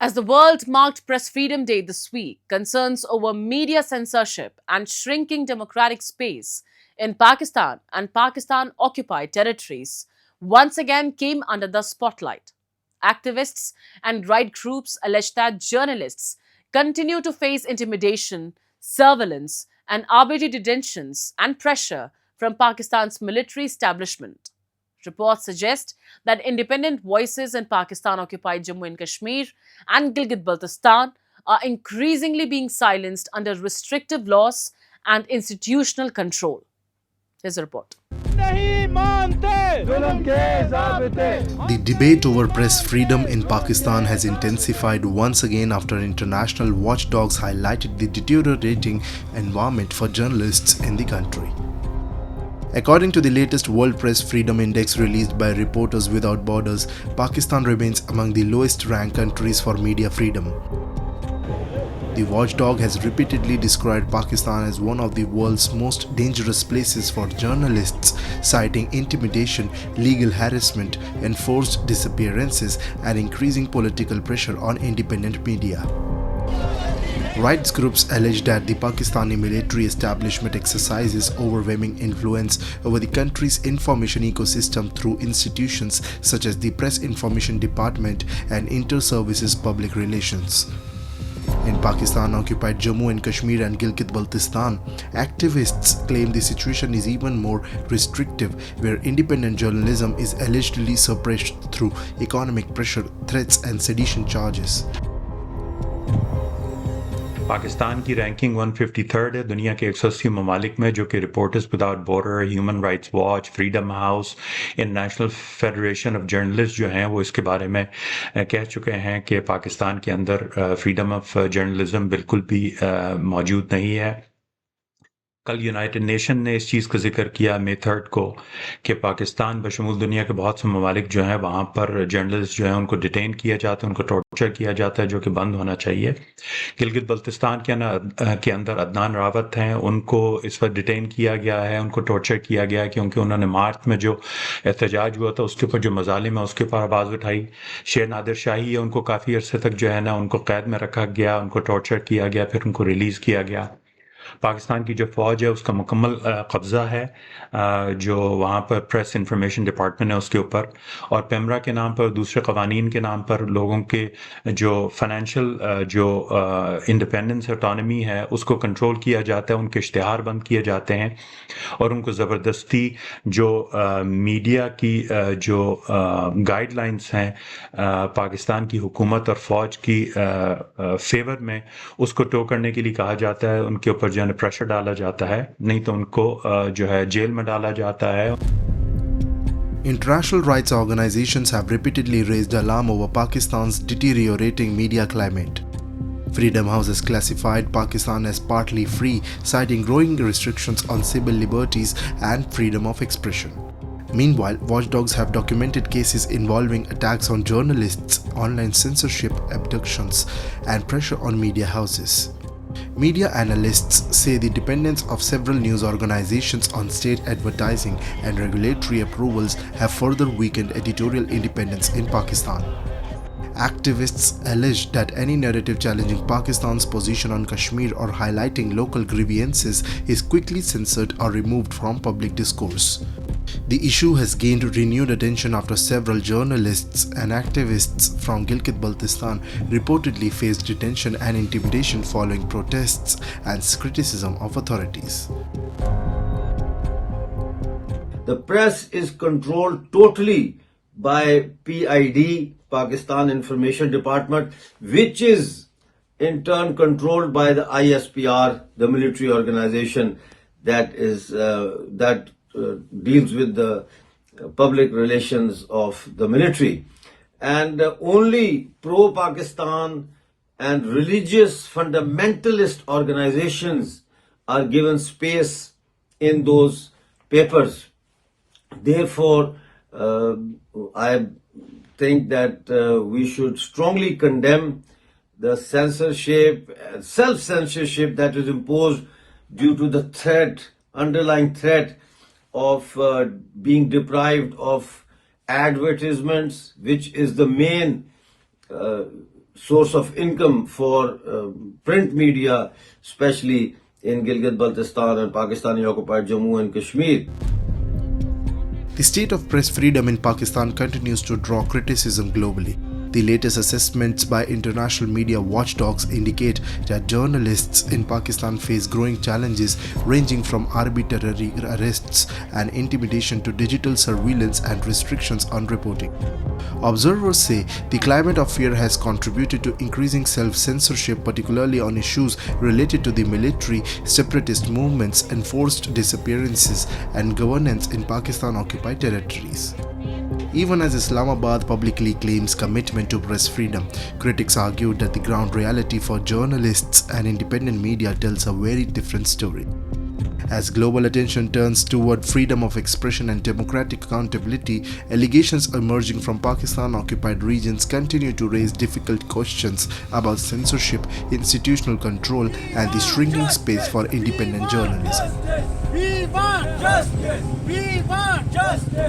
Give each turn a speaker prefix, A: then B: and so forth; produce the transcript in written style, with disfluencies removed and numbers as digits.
A: As the world marked Press Freedom Day this week, concerns over media censorship and shrinking democratic space in Pakistan and Pakistan occupied territories once again came under the spotlight. Activists and right groups allege that journalists continue to face intimidation, surveillance, and arbitrary detentions and pressure from Pakistan's military establishment. Reports suggest that independent voices in Pakistan occupied Jammu and Kashmir and Gilgit-Baltistan are increasingly being silenced under restrictive laws and institutional control. Here's a report.
B: The debate over press freedom in Pakistan has intensified once again after international watchdogs highlighted the deteriorating environment for journalists in the country. According to the latest World Press Freedom Index released by Reporters Without Borders, Pakistan remains among the lowest ranked countries for media freedom. The watchdog has repeatedly described Pakistan as one of the world's most dangerous places for journalists, citing intimidation, legal harassment, enforced disappearances, and increasing political pressure on independent media. Rights groups allege that the Pakistani military establishment exercises overwhelming influence over the country's information ecosystem through institutions such as the Press Information Department and Inter-Services Public Relations. In Pakistan-occupied Jammu and Kashmir and Gilgit-Baltistan, activists claim the situation is even more restrictive, where independent journalism is allegedly suppressed through economic pressure, threats, and sedition charges.
C: Pakistan की ranking 153 है दुनिया के 180 ममालिक में, जो कि reporters without border, human rights watch, freedom house, international federation of journalist जो हैं वो इसके बारे में कह चुके हैं कि पाकिस्तान के अंदर फ्रीडम ऑफ जर्नलिज्म बिल्कुल भी मौजूद नहीं है। कल यूनाइटेड नेशन ने इस चीज़ का जिक्र किया मई 3 को कि पाकिस्तान बशमूल दुनिया के बहुत से ममालिक जो हैं वहाँ पर जर्नलिस्ट जो हैं उनको डिटेन किया जाता है, उनको टॉर्चर किया जाता है, जो कि बंद होना चाहिए। गिलगित बल्तिस्तान के अंदर अदनान रावत हैं, उनको इस पर डिटेन किया गया है, उनको टॉर्चर किया गया है क्योंकि उन्होंने मार्च में जो एहतजाज हुआ था उसके ऊपर जो मजालिम है उसके ऊपर आवाज़ उठाई। शेर नादिर शाही है, उनको काफ़ी अरसे तक जो है ना उनको कैद में रखा गया, उनको टॉर्चर किया गया, फिर उनको रिलीज़ किया गया। पाकिस्तान की जो फ़ौज है उसका मुकम्मल कब्ज़ा है जो वहाँ पर प्रेस इंफॉर्मेशन डिपार्टमेंट है उसके ऊपर, और पेमरा के नाम पर, दूसरे कवानीन के नाम पर लोगों के जो फाइनेंशियल जो इंडिपेंडेंस ऑटोनमी है उसको कंट्रोल किया जाता है, उनके इश्तिहार बंद किए जाते हैं और उनको ज़बरदस्ती जो मीडिया की जो गाइडलाइंस हैं पाकिस्तान की हुकूमत और फ़ौज की फेवर में उसको टो करने के लिए कहा जाता है, उनके ऊपर जो है प्रेशर डाला जाता है, नहीं तो उनको जो है जेल में डाला जाता है।
B: International rights organizations have repeatedly raised alarm over Pakistan's deteriorating media climate. Freedom House has classified Pakistan as partly free, citing growing restrictions on civil liberties and freedom of expression. Meanwhile, watchdogs have documented cases involving attacks on journalists, online censorship, abductions, and pressure on media houses. Media analysts say the dependence of several news organizations on state advertising and regulatory approvals have further weakened editorial independence in Pakistan. Activists allege that any narrative challenging Pakistan's position on Kashmir or highlighting local grievances is quickly censored or removed from public discourse. The issue has gained renewed attention after several journalists and activists from Gilgit-Baltistan reportedly faced detention and intimidation following protests and criticism of authorities.
D: The press is controlled totally by PID, Pakistan Information Department, which is in turn controlled by the ISPR, the military organization that deals with the public relations of the military. And only pro-Pakistan and religious fundamentalist organizations are given space in those papers. Therefore, I think that we should strongly condemn the censorship, self-censorship that is imposed due to the threat, underlying threat of being deprived of advertisements, which is the main source of income for print media, especially in Gilgit-Baltistan and Pakistani occupied Jammu and Kashmir.
B: The state of press freedom in Pakistan continues to draw criticism globally. The latest assessments by international media watchdogs indicate that journalists in Pakistan face growing challenges ranging from arbitrary arrests and intimidation to digital surveillance and restrictions on reporting. Observers say the climate of fear has contributed to increasing self-censorship, particularly on issues related to the military, separatist movements, enforced disappearances, and governance in Pakistan-occupied territories. Even as Islamabad publicly claims commitment to press freedom, critics argued that the ground reality for journalists and independent media tells a very different story. As global attention turns toward freedom of expression and democratic accountability, allegations emerging from Pakistan-occupied regions continue to raise difficult questions about censorship, institutional control, and the shrinking space for independent journalism.
E: We want justice! We want justice!